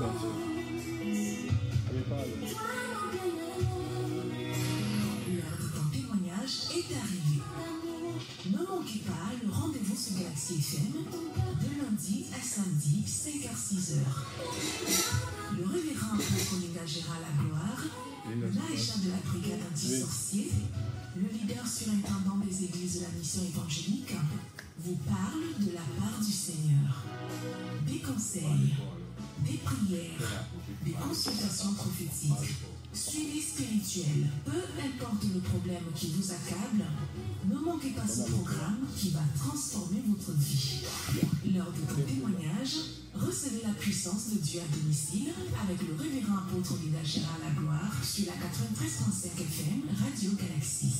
L'heure de ton témoignage est arrivée. Ne manquez pas le rendez-vous sur Galaxy FM de lundi à samedi, 5h-6h. Le révérend Apôtre Gérald Lagloire, l'Aïcha de la brigade anti-sorcier, le leader surintendant des églises de la mission évangélique, vous parle de la part du Seigneur. Des conseils, des prières, des consultations prophétiques, suivi spirituel, peu importe le problème qui vous accable, ne manquez pas ce programme qui va transformer votre vie. Lors de ton témoignage, recevez la puissance de Dieu à domicile avec le révérend apôtre Gérald Lagloire sur la 93.5 FM Radio Galaxy.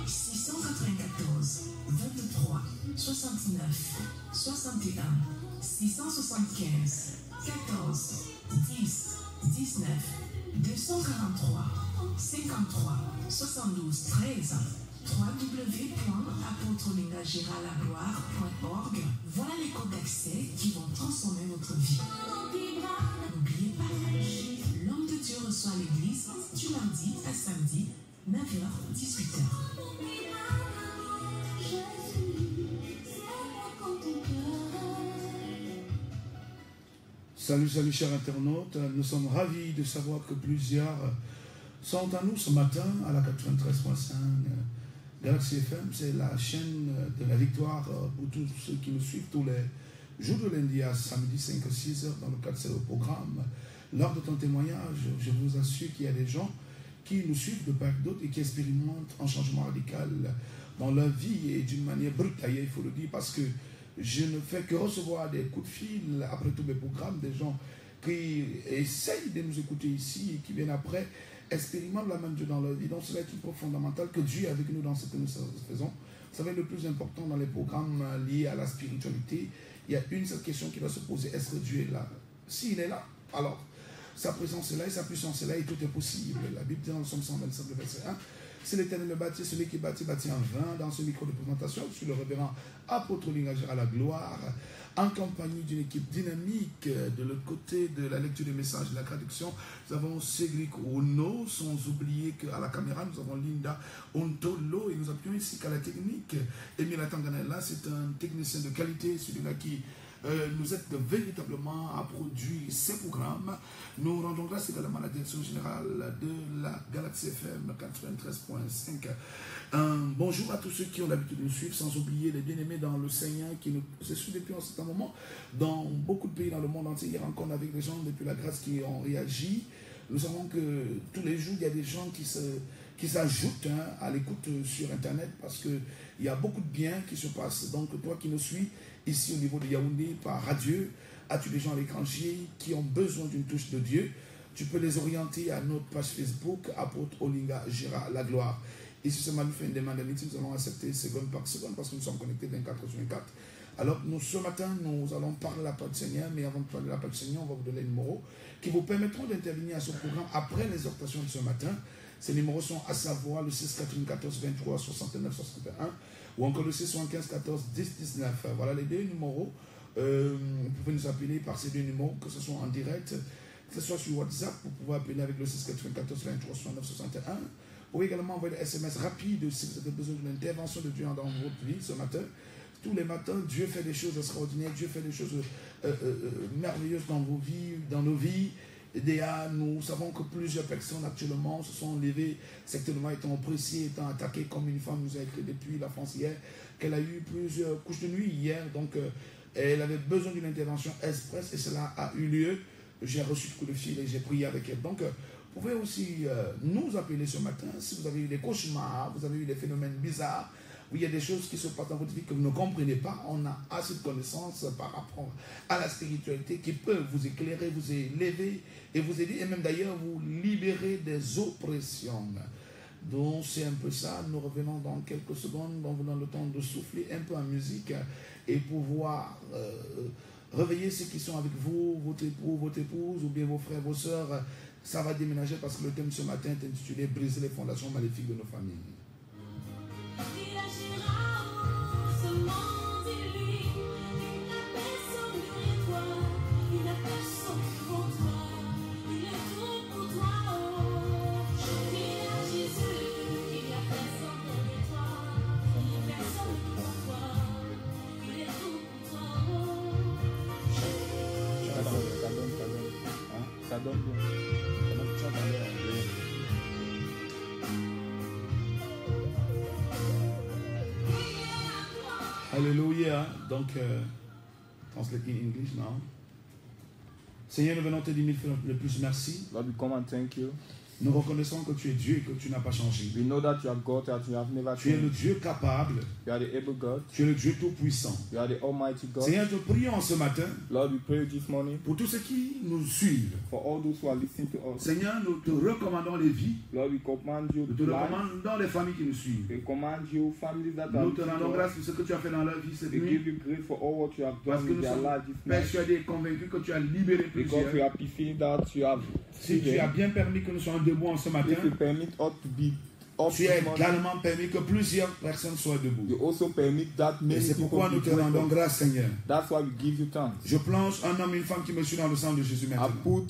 694 23 69 61 675 14 10 19 243 53 72 13 www.apôtre-géraldlagloire.org. Voilà les codes d'accès qui vont transformer votre vie. N'oubliez pas, l'homme de Dieu reçoit l'église du lundi à samedi, 9h, 18h. Salut, salut chers internautes, nous sommes ravis de savoir que plusieurs sont à nous ce matin à la 93.5 Galaxy FM. C'est la chaîne de la victoire pour tous ceux qui nous suivent tous les jours de lundi à samedi 5-6 heures dans le cadre de ce programme. Lors de ton témoignage, je vous assure qu'il y a des gens qui nous suivent de part et d'autre et qui expérimentent un changement radical dans leur vie et d'une manière brutale, il faut le dire, parce que je ne fais que recevoir des coups de fil après tous mes programmes, des gens qui essayent de nous écouter ici et qui viennent après expérimentent la main de Dieu dans leur vie. Donc cela est tout fondamental que Dieu est avec nous dans ce que nous faisons. Vous savez, le plus important dans les programmes liés à la spiritualité, il y a une seule question qui doit se poser: est-ce que Dieu est là? S'il est là, alors sa présence est là et sa puissance est là et tout est possible. La Bible dit dans le Psaume 125, verset 1, c'est l'Éternel le bâti, celui qui bâtit en vain. Dans ce micro de présentation, je suis le révérend apôtre Gérald Lagloire, en compagnie d'une équipe dynamique. De l'autre côté de la lecture des messages, de la traduction, nous avons Cédric Ono, sans oublier qu'à la caméra, nous avons Linda Ontolo, et nous appuyons ici qu'à la technique. Emile Tanganella, c'est un technicien de qualité, celui-là qui nous aide véritablement à produire ces programmes. Nous rendons grâce également à la direction générale de la Galaxy FM 93.5. Bonjour à tous ceux qui ont l'habitude de nous suivre, sans oublier les bien-aimés dans le Seigneur qui nous suivent depuis un certain moment. Dans beaucoup de pays dans le monde entier, il y a rencontre avec des gens depuis la grâce qui ont réagi. Nous savons que tous les jours, il y a des gens qui s'ajoutent à l'écoute sur Internet parce qu'il y a beaucoup de bien qui se passe. Donc toi qui nous suis ici au niveau de Yaoundé par radio, as-tu des gens à l'étranger qui ont besoin d'une touche de Dieu? Tu peux les orienter à notre page Facebook, apôtre Gérald Lagloire. Et si ce matin fait une demande de meeting, nous allons accepter seconde par seconde parce que nous sommes connectés 24 sur 24. Alors ce matin, nous allons parler de la part du Seigneur, mais avant de parler de la part du Seigneur, on va vous donner les numéros qui vous permettront d'intervenir à ce programme après l'exhortation de ce matin. Ces numéros sont à savoir le 6 94 23 69 61 ou encore le 6 75 14 10 19. Voilà les deux numéros. Vous pouvez nous appeler par ces deux numéros, que ce soit en direct, que ce soit sur WhatsApp, pour pouvoir appeler avec le 6 94 23 69 61. Vous pouvez également envoyer des SMS rapides si vous avez besoin d'une intervention de Dieu dans votre vie ce matin. Tous les matins, Dieu fait des choses extraordinaires, Dieu fait des choses merveilleuses dans vos vies, dans nos vies. Nous savons que plusieurs personnes actuellement se sont levées, certainement étant oppressées, étant attaquées, comme une femme nous a écrit depuis la France hier, qu'elle a eu plusieurs couches de nuit hier, donc elle avait besoin d'une intervention express et cela a eu lieu. J'ai reçu le coup de fil et j'ai prié avec elle. Donc, vous pouvez aussi nous appeler ce matin si vous avez eu des cauchemars, vous avez eu des phénomènes bizarres, où il y a des choses qui se passent dans votre vie que vous ne comprenez pas. On a assez de connaissances par rapport à la spiritualité qui peut vous éclairer, vous élever et vous aider, et même d'ailleurs vous libérer des oppressions. Donc c'est un peu ça. Nous revenons dans quelques secondes, en vous donnant le temps de souffler un peu en musique et pouvoir réveiller ceux qui sont avec vous, votre époux, votre épouse, ou bien vos frères, vos sœurs. Ça va déménager parce que le thème ce matin est intitulé « Briser les fondations maléfiques de nos familles ». Personne derrière toi, il n'y a personne. Alléluia. Donc, translate in English now. Seigneur, nous venons te dire le plus merci. Lord, we come and thank you. Nous reconnaissons que tu es Dieu et que tu n'as pas changé. We know that you are God, that you have never Tu es le changed. Dieu capable. You are the able God. Tu es le Dieu tout-puissant. You are the Almighty God. Seigneur, nous prions ce matin Lord, we pray this morning pour tous ceux qui nous suivent. for all those who are listening to us. Seigneur, nous te recommandons les vies. Lord, we command you Nous te life. recommandons les familles qui nous suivent. We command you families that are Nous te listening rendons to grâce us. pour ce que tu as fait dans leur vie cette We give nuit. you grace for all what you have Parce done que in nous their sommes life this night. persuadés et convaincus que tu as libéré Because we plusieurs. are feeling that you have Si tu as bien permis que nous soyons debout en ce matin, if you permit us to be up tu as this morning, également permis que plusieurs personnes soient debout. you also permit that Et many c'est people pourquoi nous be te rendons grateful. grâce, Seigneur. That's why we give you thanks. Je plonge un homme et une femme qui me suivent dans le sang de Jésus I maintenant. put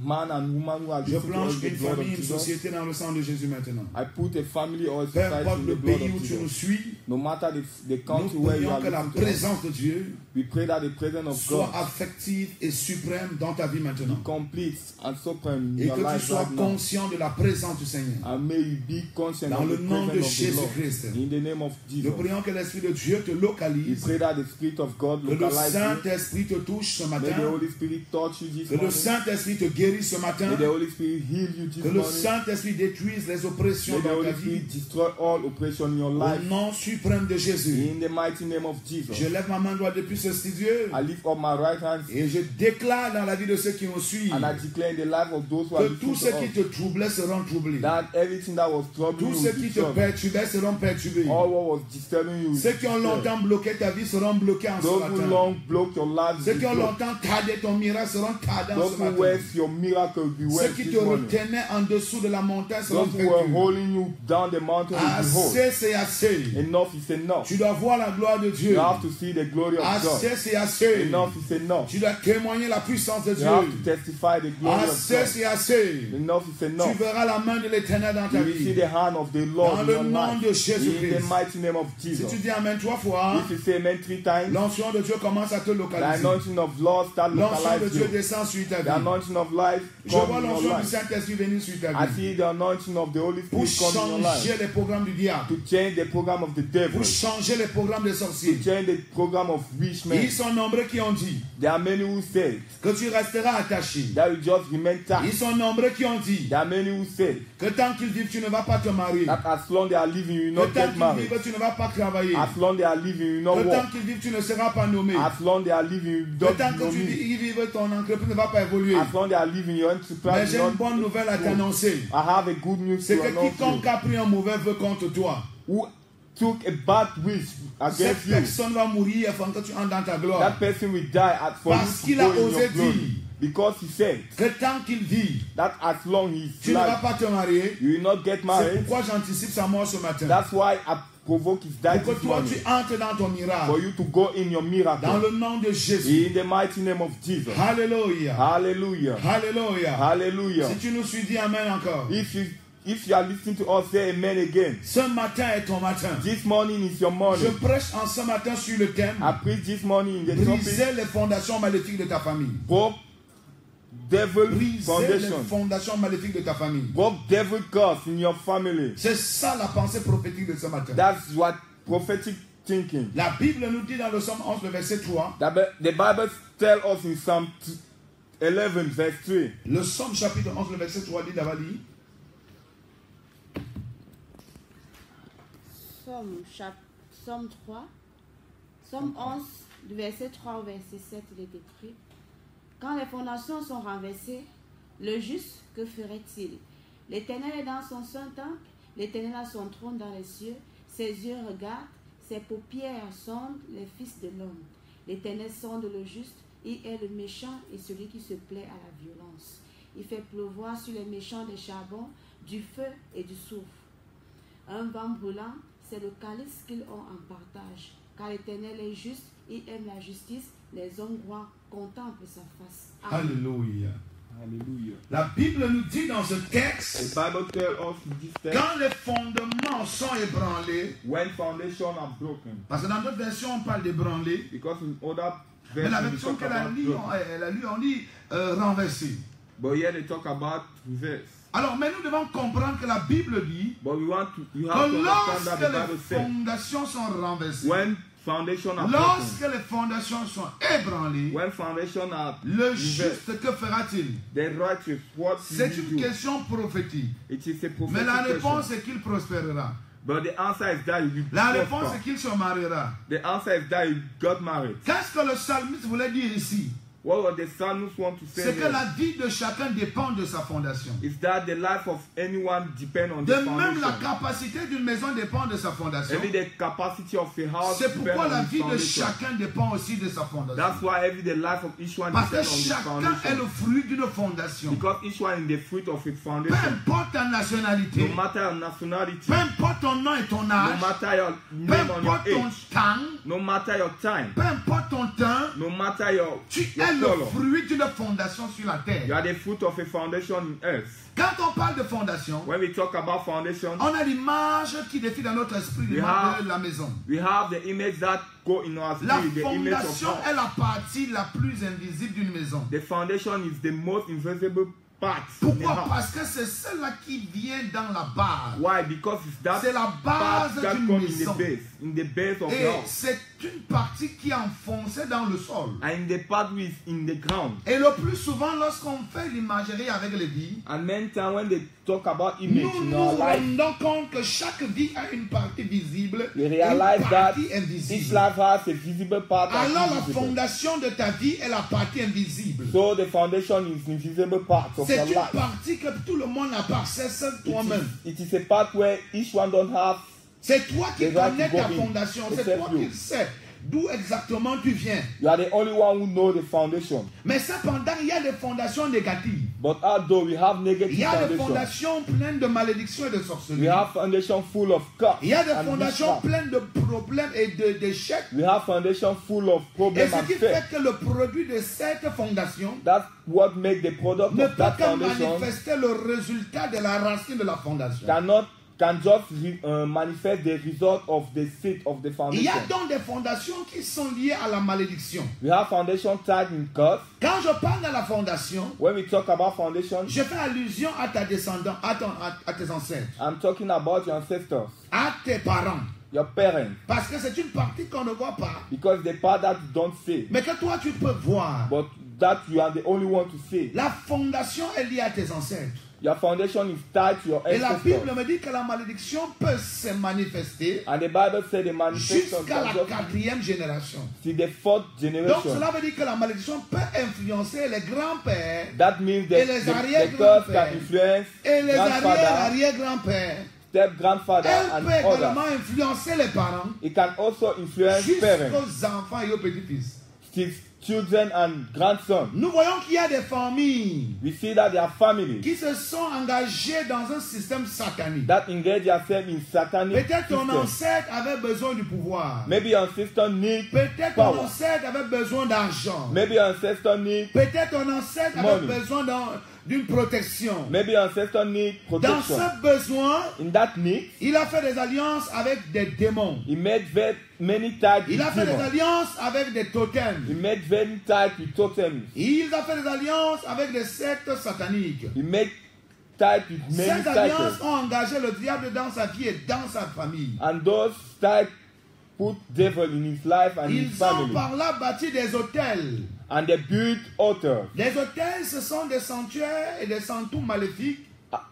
man and woman who are Je listening to us plonge in the une blood of famille, une Jesus. société dans le sang de Jésus maintenant. I put a family or a Peu society importe in le the blood pays of où tu nous Jesus. suis, No matter the country nous where you prions are que la listening to us, présence de Dieu we pray that the presence of soit God affective et suprême dans ta vie maintenant. be complete and supreme in Et your que tu life sois right now. conscient de la présence du Seigneur. And may you be conscious Dans of le the nom de presence of the Lord. Jésus-Christ. In the name of Jesus. Nous prions que l'Esprit de Dieu te We localise, pray that the Spirit of God que le localize you. Saint-Esprit te touche ce May the matin, Holy Spirit touch you this que le morning. Saint-Esprit te guérisse ce matin, May the Holy Spirit heal you this que le morning. Saint-Esprit détruise les oppressions May the dans ta Holy vie. Spirit destroy all oppression in your Au life. nom suprême de Jésus, In the mighty name of Jesus. je lève ma main droite depuis ce studio I lift up my right hand et je déclare dans la vie de ceux qui nous suivent and I declare in the life of those who are que tous listening ceux to qui us te troublaient seront troublés. that everything that was troubling Tous you ceux will qui be te solved. perturbaient seront perturbés. All what was disturbing you will Ceux be qui ont disturbed. longtemps bloqué ta vie seront bloqués en ce Those who matin. long blocked your life Ceux will qui be ont blocked. longtemps tardé ton miracle seront tardés en Those ce who matin. waste your miracle will be Ceux waste qui te this morning. retenaient en dessous de la montagne seront Those who were vaincus. holding you down the mountain will be whole. Assez, c'est assez. Enough is enough. Tu dois voir la gloire de Dieu. You have to see the glory of God. Assez, c'est assez. Enough is enough. Tu dois témoigner la puissance de You Dieu. have to testify the glory of Assez, God. c'est assez. Enough is Tu enough. verras la main de l'Éternel dans ta You will see vie. the hand of the Lord Dans in le your nom life. de In Jésus-Christ. the mighty name of Si Jesus. tu dis Amen 3 fois, If you say amen 3 times, l'onction de Dieu commence à te the localiser. anointing of Lord start L'onction de localize Dieu you. descend sur ta The vie. anointing of life Je come vois in your l'onction du life. Saint-Esprit venir sur ta I vie. see the anointing of the Holy Pour Spirit come in your life. changer les programmes du diable. To change the program of the devil. Pour changer les programmes des To sorciers. change the program of rich men. Ils sont nombreux qui ont dit There are many who said que tu resteras attaché. that you just remain Ils tight. sont nombreux qui ont dit There are many who said que tant qu'ils vivent, tu ne vas pas te marier. that as long they are living, you will Que not tant get qu'ils married. vivent, tu ne vas pas travailler. As long they are living, you will Que not tant work. qu'ils vivent, tu ne seras pas nommé. As long they are living, you Que don't tant know que tu me. y vives, ton entreprise ne va pas évoluer. As long they are living, your Mais enterprise j'ai will une bonne not. nouvelle à t'annoncer. I have a good news C'est to que announce quiconque you. a pris un mauvais vœu contre toi, Who took a bad wish cette against you, personne va mourir afin que tu entres dans ta gloire. that person will die for Parce you qu'il to a go in osé your glory. dire Because he said que tant qu'il vit, that as long he tu is ne vas alive, pas te marier. you will not get C'est married. pourquoi j'anticipe sa mort ce matin. That's why I provoke his death Pour que this toi, morning. tu entres dans ton miracle. For you to go in your Dans miracle. le nom de Jésus. In the mighty name of Jesus. Alléluia. Hallelujah. Alléluia. Hallelujah. Si tu nous suis, dis Amen encore. If you are listening to us, say amen again. Ce matin est ton matin. This morning is your Je morning. prêche en ce matin sur le thème I preach this morning in the topic briser les fondations maléfiques de ta famille. broke devil Briser les foundation. fondations maléfiques de ta famille. Broke devil curse in your family. C'est ça la pensée prophétique de ce matin. That's what prophetic thinking. La Bible nous dit dans le Psaume 11, le verset 3, The Bible tells us in Psalm 11 verse 3. le Psaume chapitre 11, le verset 3 dit d'abord dit, Psaume 3, Psaume 11, du verset 3 au verset 7, il est écrit: Quand les fondations sont renversées, le juste, que ferait-il? L'Éternel est dans son saint temple, l'Éternel a son trône dans les cieux, ses yeux regardent, ses paupières sondent les fils de l'homme. L'Éternel sonde le juste, il est le méchant et celui qui se plaît à la violence. Il fait pleuvoir sur les méchants des charbons, du feu et du soufre. Un vent brûlant, c'est le calice qu'ils ont en partage. Car l'Éternel est juste, il aime la justice, les hommes droits contemplent sa face. Amen. Alléluia. Hallelujah. La Bible nous dit dans ce The texte, Bible tells us in this text, quand les fondements sont ébranlés, when foundations are broken, parce que dans d'autres versions on parle d'ébranler, because in other mais la versions we version talk qu'elle a about lue, broken. on dit renverser. But here they talk about reverse. Alors, mais nous devons comprendre que la Bible dit But you have to que understand lorsque that the les Bible says fondations sont renversées, when foundation are lorsque broken, les fondations sont ébranlées, when foundation are le reversed, juste, que fera-t-il? the righteous, what C'est will une you do? question prophétique. It is a Mais la prophetic réponse question. est qu'il prospérera. But the answer is that you La réponse prosper. est qu'il se mariera. The answer is that you got married. Qu'est-ce que le psalmiste voulait dire ici? What was the psalmist want to say C'est que there? la vie de chacun dépend de sa fondation. Is that the life of anyone depend on De the même, la foundation? capacité d'une maison dépend de sa fondation. Every the capacity of a house C'est depend pourquoi la on the vie de foundation. chacun dépend aussi de sa fondation. That's why every the life of each one Parce que depends on the chacun est le foundation. fruit d'une fondation. Because each one is the fruit of its Peu foundation. importe ta nationalité, No matter your nationality, peu importe ton nom et ton no âge, matter your peu name or your importe ton age, temps, no matter your time, peu importe ton temps, no matter your tu es le color, fruit d'une fondation sur la you terre. are the fruit of a foundation in earth. Quand on parle de fondation, When we talk about foundation, on a l'image qui défile dans notre esprit, l'image de la maison. we have the image that go in our La spirit, the image of fondation God. est la partie la plus invisible d'une maison. The foundation is the most invisible part in the Pourquoi? house. Parce que c'est celle-là qui vient dans la base. Why? Because it's that C'est la part base that d'une comes maison. in the base of the Et house. c'est une partie qui est enfoncée dans le sol. And the part is in the ground. Et le plus souvent, lorsqu'on fait l'imagerie avec les vies, And many times when they talk about image nous in nous our life, rendons compte que chaque vie a une partie visible we et realize une that partie each invisible. life has a visible part and Alors la invisible. fondation de ta vie est la partie invisible. So the foundation is invisible part of C'est your une life. partie que tout le monde n'a pas, c'est seul toi-même. It is a part where each one don't have. C'est toi qui The right connais to go ta in. fondation, c'est Except toi you. qui sais d'où exactement tu viens. You are the only one who know the foundation. Mais cependant, il y a des fondations négatives. But although we have Il negative y a des foundation, fondations pleines de malédictions et de we sorcellerie. have foundation full of cups Il y a des and fondations witchcraft. pleines de problèmes et d'échecs. We have foundation full of Et problems ce and qui faith. fait que le produit de cette fondation That's what makes the product ne of peut that qu'en foundation manifester le résultat de la racine de la fondation. can just manifest the result of the seed of the Il y a foundation. donc des fondations qui sont liées à la malédiction. We have foundation tied in curse. Quand je parle de la fondation, When we talk about foundation, je fais allusion à ta descendance, à tes ancêtres, I'm talking about your ancestors, à tes parents. your parents, Parce que c'est une partie qu'on ne voit pas, because the part that you don't see, mais que toi tu peux voir. but that you are the only one to see. La fondation est liée à tes ancêtres. Your foundation is tied to your Et la Bible ancestors. me dit que la malédiction peut se manifester And the Bible said the manifestation jusqu'à la can just 4e génération. see the fourth Donc generation. cela veut dire que la malédiction peut influencer les grands-pères That means Et les the curse arrière-grands-pères. can influence et les grandfather, arrière-arrière-grands-pères. step-grandfather, Elle and peut également others. influencer les parents It can also influence parents, jusqu'aux enfants et aux petits-fils. his children and grandsons. Nous voyons qu'il y a des familles We see that there are families qui se sont engagées dans un système satanique. that engage themselves in satanic Peut-être ton systems. ancêtre avait besoin du pouvoir. Maybe your ancestor need Peut-être ton power. ancêtre avait besoin d'argent. Maybe your ancestor need. Peut-être ton ancêtre avait Money. besoin d'une protection. Maybe your ancestor need Dans protection. ce besoin, In that need, il a fait des alliances avec des démons. he made very many ties Il with a fait des demons. alliances avec des He totems. made very ties with totems. Il a fait des alliances avec des sectes sataniques. He made ties with many Ces alliances cycles. ont engagé le diable dans sa vie et dans sa famille. And those ties put devil in his life and his Ils ont family. par là bâti des hôtels. And they built altars. Les hôtels, ce sont des sanctuaires et des centres maléfiques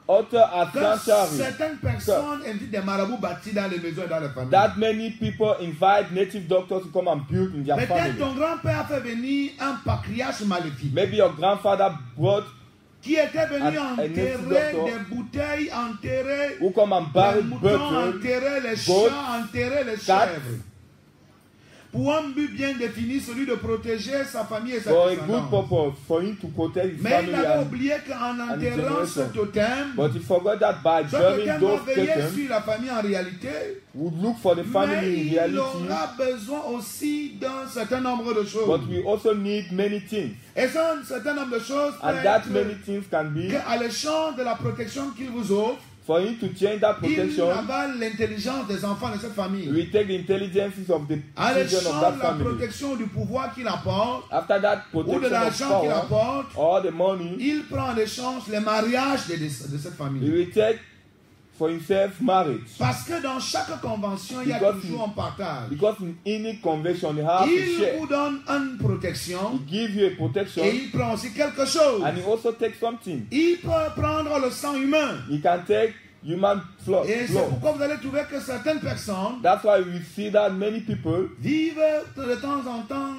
Altars are que sanctuaries. certaines personnes invitent des marabouts bâtis dans les maisons et dans les familles. That many people invite native doctors to come and build in their Peut-être family. ton grand-père a fait venir un patriarche maléfique Maybe your grandfather brought qui était venu Un enterrer doctor des bouteilles, enterrer who come and les bury moutons, butter enterrer les goats, chats, enterrer les cats. chèvres. Pour un but bien défini, celui de protéger sa famille et sa for a good descendance. purpose, for him to protect his Mais il family. avait And, oublié qu'en enterrant ce generation. totem, but he forgot that by ce burying totem those va veiller totems, sur la famille en réalité, would look for the mais family in il reality. aura besoin aussi d'un certain nombre de choses. But we also need many things. Et ça, un certain nombre de choses peut And that être many things can be qu'à l'échange de la protection qu'il vous offre, For him to change that il protection, avale l'intelligence des enfants de cette famille. we take the intelligences of the En children of échange that de la family. protection du pouvoir qu'il apporte, After that ou de protection of l'argent qu'il power, apporte, or the money, il prend en échange les mariages de cette he famille. will take for himself marriage. Parce que dans chaque convention, il y a Because toujours un partage. Because in any convention, you have to Il share. vous donne une He protection gives you a protection, et il prend aussi quelque chose. and he also takes something. Il peut prendre le sang humain. He can take human Et c'est blood. pourquoi vous allez trouver que certaines personnes That's why we see that many people vivent de temps en temps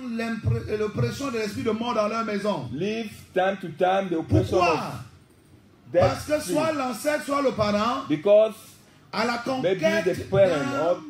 l'oppression de l'esprit de mort dans leur maison. live time to time the oppression Pourquoi? of Parce que death. soit l'ancêtre, soit le parent, Because à la maybe conquête the parent d'un or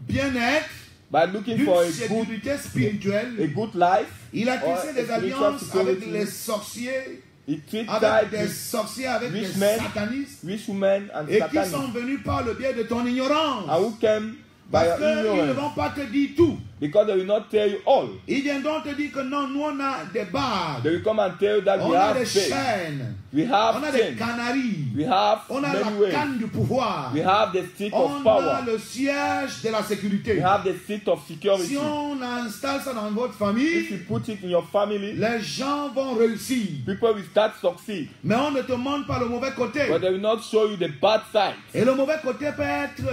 bien-être, by looking for d'une sécurité spirituelle, good life, il a or tissé a des spiritual alliances avec security, les sorciers, he treats avec des with sorciers, avec rich les men, satanistes, rich women and et qui satanic, sont venus par le biais de ton ignorance. and who came by Parce your qu'ils ne ignorance, vont pas te dire tout. because they will not tell you all. Ils viendront te dire que non, nous on a des barres, They will come and tell you that on we a have des faith, chaînes, we on have a des chains, canaries, we have on a many la ways, canne du pouvoir, we have the seat of on a power, le siège de la we sécurité. have the seat of security. Si on installe ça dans votre If famille, you put it in your family, les gens vont réussir. people will start succeed, Mais on ne te montre pas le mauvais côté. but they will not show you the bad side. Et le mauvais côté peut être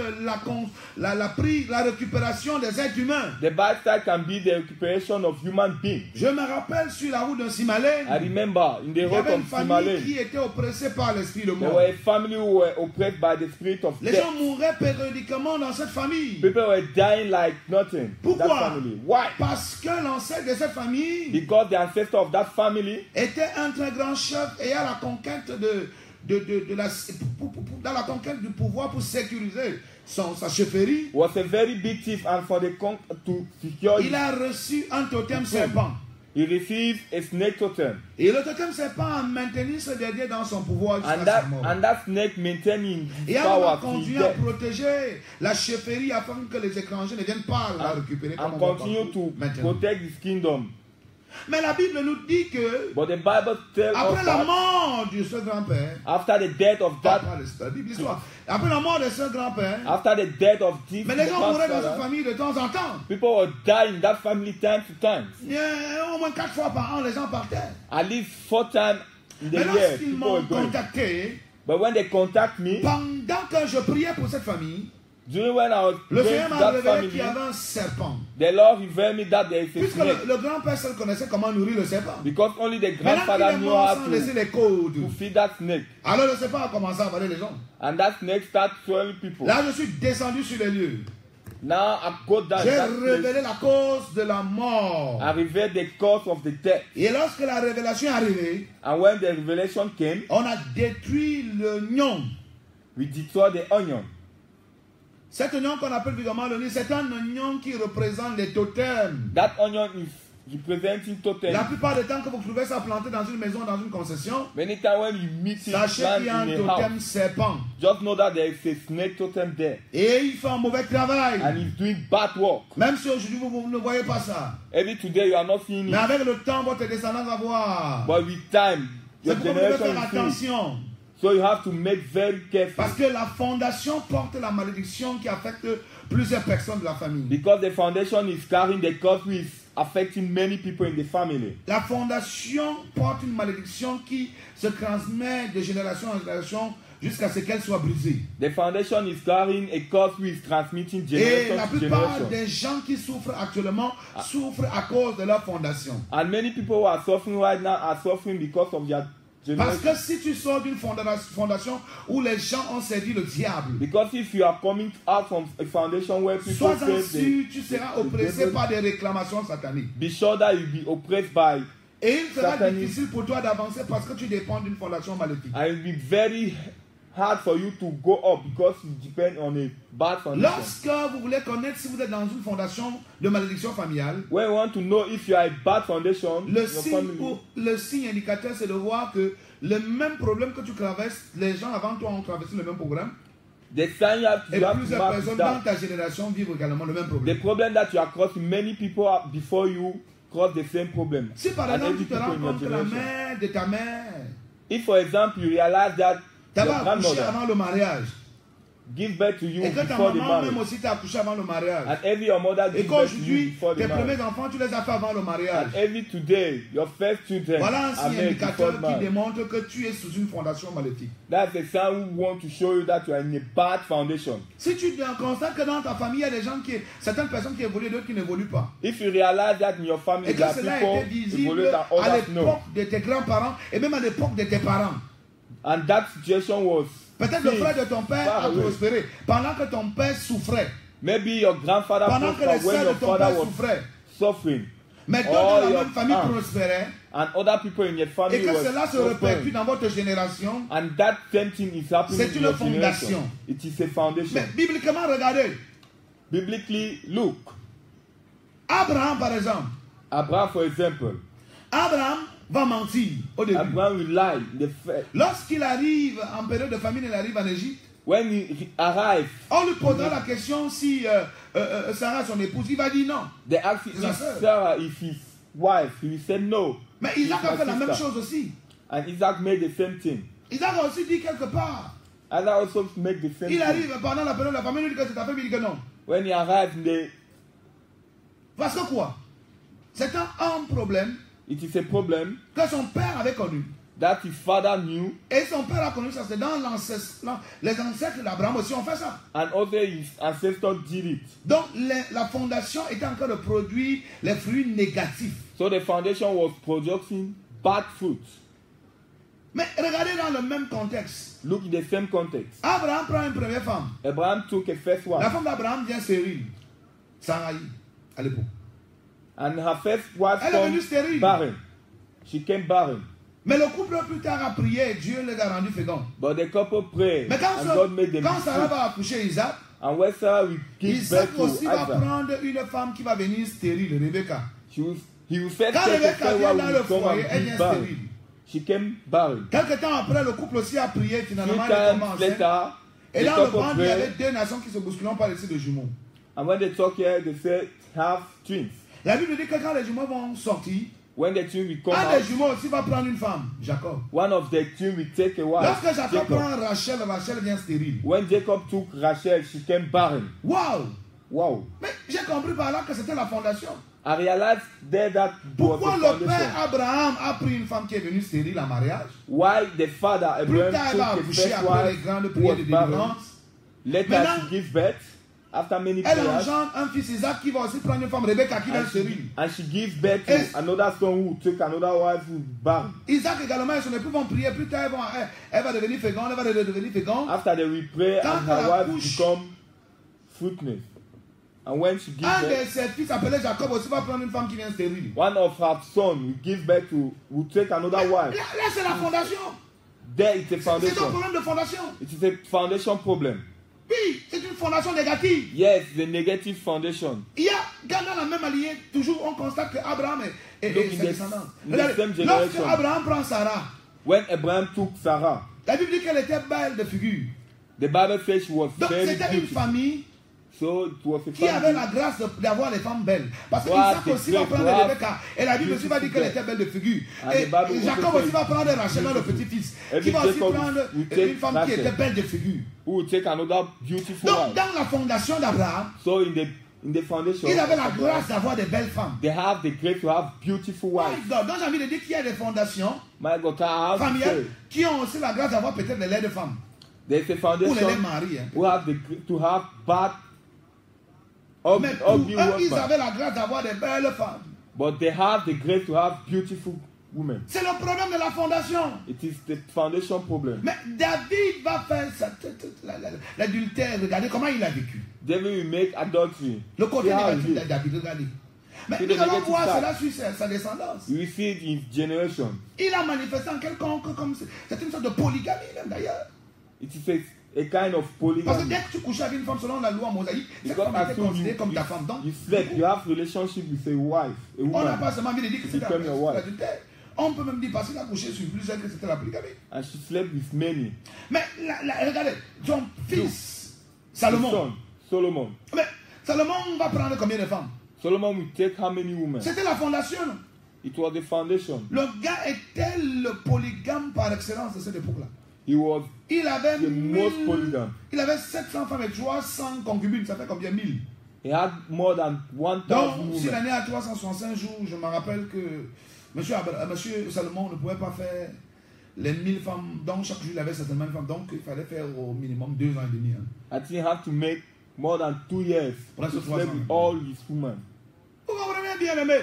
la récupération des êtres humains. The bad side can be the recuperation of human beings. Je me rappelle sur la route de Simalène, I remember in the il y road avait une of famille Simalene, qui était oppressée par l'esprit de there mort. were a family who were oppressed by the spirit of Les death. gens mouraient périodiquement dans cette famille. People were dying like nothing. That Pourquoi? family. Why? Parce que l'ancêtre de cette famille Because the ancestor of that family était un très grand chef et à la conquête dans la conquête du pouvoir pour sécuriser sa chefferie. was a very big thief, and for the to secure Il it, a reçu un totem serpent. he received a snake totem. Et le totem serpent a maintenu ce dernier dans son pouvoir And jusqu'à sa mort. that snake maintaining his Et on power va till continuer à death, protéger la chefferie afin que les étrangers ne viennent pas la récupérer comme and on va continue to maintenant. protect his kingdom. Mais la Bible nous dit que But the Bible tells après us la that mort de ce grand-père, after the death of that, la Bible, l'histoire, après la mort de ce grand-père, after the death of this mais les gens mouraient dans cette grandfather, famille de temps en temps. people will die in that family time to time. Au moins 4 fois par an, les gens partaient. At least 4 times in the Mais year, lorsqu'ils people m'ont were going. contacté, But when they contact me, pendant que je priais pour cette famille, during when I was le praying Seigneur to m'a that révélé family, qu'il y avait un serpent. the Lord revealed me that there is a Puisque snake. le grand-père seul connaissait comment nourrir le serpent. Because only the Maintenant qu'il grandfather est knew mort how sans laisser to les codes, feed that snake. alors le serpent a commencé à avaler les gens. And that snake started swallowing people. Là, je suis descendu sur les lieux. Now I go down J'ai that place. révélé la cause de la mort. I revealed the cause of the death. Et lorsque la révélation est arrivée, And when the revelation came, on a détruit l'oignon. we destroyed the onion. Cet oignon qu'on appelle vulgairement le nid, c'est un oignon qui représente les totems. That onion is representing totem. La plupart des temps que vous trouvez ça planté dans une maison, dans une concession, Many times when you meet it sachez plant qu'il y a un in a totem house, serpent. just know that there is a snake totem there. Et il fait un mauvais travail. And he's doing bad work. Même si aujourd'hui vous ne voyez pas ça. Every today you are not seeing Mais it. avec le temps, votre descendance va voir. But with time, C'est your pourquoi vous devez generation faire will see. attention. So you have to make very careful. Parce que la fondation porte la malédiction qui affecte plusieurs personnes de la famille. Because the foundation is carrying the curse which is affecting many people in the family. La fondation porte une malédiction qui se transmet de génération en génération jusqu'à ce qu'elle soit brisée. The foundation is carrying a curse which is transmitting Et generation la to plupart generation. des gens qui souffrent actuellement souffrent à cause de leur fondation. And many people who are suffering right now are suffering because of their Parce generation. que si tu sors d'une fondation où les gens ont servi le diable, Because if you are coming out from a foundation where people sois-en face sûr, tu seras the oppressé devil, par des réclamations sataniques. be sure that you'll be oppressed by, Et il sera Satanisme. difficile pour toi d'avancer parce que tu dépends d'une fondation maléfique. and it'll be very hard for you to go up because you depend on a bad foundation. Lorsque vous voulez connaître si vous êtes dans une fondation de malédiction familiale, When you want to know if you are a bad foundation, your family, le signe indicateur, c'est de voir que le même problème que tu traverses, les gens avant toi ont traversé le même problème. the sign you have Et to, plusieurs mark personnes is dans that ta génération vivent également le même the problème. problem that you are crossing, many people are before you cross the same problem. Si par And exemple every tu te people rends in your compte que la generation. mère de ta mère If, for example, you realize that T'avais accouché avant le mariage. give birth to you Et que ta before the maman même marriage. aussi t'a accouché avant le mariage. And every your mother Et give birth to you qu'aujourd'hui, before the tes marriage. premiers enfants, tu les as fait avant le mariage. And every today, your first children Voilà un are signe made before indicateur the qui marriage. démontre que tu es sous une fondation maléfique. That's a sign who want to show you that you are in a bad foundation. Si tu constates que dans ta famille, il y a des gens certaines personnes qui évoluent, d'autres qui n'évoluent pas. If you realize that in your family Et que there are cela people était visible evolute and à others no. l'époque de tes grands-parents et même à l'époque de tes parents. And that situation was Peut-être le seen frère de ton père far a away. prospéré pendant que ton père souffrait. Maybe your grandfather Pendant que les prospered when sœurs your de ton father père was souffraient. suffering. Mais d'autres Oh, dans la your même famille aunt. prospéraient. And other people in your Et family que was cela se répercute suffering. dans votre génération. And that same thing is happening C'est in une your fondation. generation. It is a foundation. Mais bibliquement, regardez. Biblically, look. Abraham, par exemple. Abraham, for example. Abraham va mentir au début. Abraham will lie in the first. Lorsqu'il arrive en période de famine, il arrive en Égypte. When he arrived, On lui posera la question si Sarah, son épouse, il va dire non. they asked C'est sa if sœur. Sarah is his wife. He said no. Mais She's Isaac a my fait la même sister. chose aussi. And Isaac made the same thing. Isaac a aussi dit quelque part. Isaac also made the same Il thing. arrive pendant la période de la famine, il dit que c'est ta femme, il dit que non. When he arrived, Parce que quoi? C'est un problème it is a problem que son père avait connu. that his father knew, Et son père a connu ça, c'est dans les ancêtres d'Abraham aussi ont fait ça. and also his ancestors did it. Donc la fondation était en train de produire les fruits négatifs. So the foundation was producing bad fruit. Mais regardez dans le même contexte. Look in the same context. Abraham prend une première femme. Abraham took a first La wife, femme d'Abraham vient stérile. Sarai, à l'époque. and her first wife Elle est venue stérile. barren. She came barren. Mais le couple plus tard a prié et Dieu les a rendus féconds. But the couple prayed, Mais and God made them quand Sarah fruit. va accoucher Isaac, And when Sarah will give Isaac birth to aussi va Isaac, prendre une femme qui va venir stérile, Rebecca. he will first Quand take a Rebecca first vient wife dans who le will come foyer, elle and vient be barren. stérile. She came barren. Quelque temps après, le couple aussi a prié, Few finalement, elle times commence. later, Et the dans le couple ventre, il y avait prayed, deux nations qui se bousculaient, on parlait ici de jumeaux. and when they talk here, they say have twins. La Bible dit que quand les jumeaux vont sortir, When the twin will come un out, des jumeaux aussi va prendre une femme, Jacob. one of the twin will take a wife. Lorsque Jacob Jacob. prend Rachel, Rachel vient stérile. When Jacob took Rachel, she came barren. Waouh! Wow. Mais j'ai compris par là que c'était la fondation. I realized there that was Pourquoi the le foundation. père Abraham a pris une femme qui est venue stérile en mariage? Why the father Plus Abraham tard, elle va took a accoucher first après les wife grandes who prières was de barren. délivrance. Later Maintenant, she gives birth. After many Elle prayers, engendre un fils Isaac qui va aussi prendre une femme, Rebecca, qui va être stérile. and she gives birth to Et- another son who took another wife who barren. Isaac également et son époux vont prier. Plus tard, elle va devenir féconde, elle va devenir féconde. After they will pray Quand and her elle wife accouche- become fruitfulness. And when she gives Un de birth, ses fils appelé Jacob aussi va prendre une femme qui vient stérile. one of her sons will give birth to, will take another Là, wife. là, c'est la fondation. There it's a C'est un foundation. problème de fondation. It is a foundation problem. Oui, c'est une fondation négative. Yes, the negative foundation. Il y a, dans la même alliée, toujours on constate que Abraham est Donc, ses in the- descendants. in the Regardez, same lorsque generation. Abraham prend Sarah, When Abraham took Sarah, la Bible dit qu'elle était belle de figure. the Bible says she was Donc very c'était une beautiful. famille So it was a qui avait family. la grâce d'avoir les femmes belles. Parce que What Isaac a aussi va great prendre wife. Rebecca. Et la Bible aussi va dire qu'elle était belle de figure. And Et the Bible Jacob also aussi va says prendre Rachel, le petit-fils, Every qui va aussi Jacob prendre will take une femme qui Rachel. était belle de figure. Who will take another beautiful Donc wife. dans la fondation d'Abraham, So in the foundation, il avait la of Abraham, grâce d'avoir des belles femmes. they have the grace to have beautiful My wives. God. Donc j'ai envie de dire qu'il y a des fondations My God, I have to familiales say, qui ont aussi la grâce d'avoir peut-être les laits de femmes. there's a Ou les laits foundation maris. Hein. who have the grace to have bad, Mais ugly pour eux, ils husbands, avaient la grâce d'avoir des belles femmes. but they have the grace to have beautiful women. C'est le problème de la fondation. It is the foundation problem. Mais David va faire l'adultère. Regardez comment il a vécu. David will make adultery. Le côté See how he négatif de live. David, regardez. Mais See the nous allons negative voir side. cela sur sa descendance. You will see it in generation. Il a manifesté en quelconque, comme c'est une sorte de polygamie même d'ailleurs. It is a kind of Parce que polygamy. dès que tu couchais avec une femme selon la loi mosaïque, cette Because femme as était soon considérée comme ta you, femme. Donc, you slept, you have relationship with a wife, a on n'a woman, pas seulement envie de dire que c'était become your wife. l'adultère. On peut même dire parce qu'il a couché sur plusieurs que c'était la polygamie. and she slept with many. Mais regardez, son fils, His Salomon. son, Solomon. Mais Salomon va prendre combien de femmes? Solomon will take how many women? C'était la fondation. Non? It was the foundation. Le gars était le polygame par excellence de cette époque-là. He was Il avait, the most polygam. il avait 700 femmes et 300 concubines. Ça fait combien? 1000. He had more than 1000 Donc, si women. l'année a 365 jours, je me rappelle que monsieur Salomon ne pouvait pas faire les 1000 femmes. Donc, chaque jour, il avait certainement une femme. Donc, il fallait faire au minimum 2 ans et demi. Hein. I think he had to make more than 2 years Presque to 3 sleep ans. with all his women. Vous comprenez bien, aimé?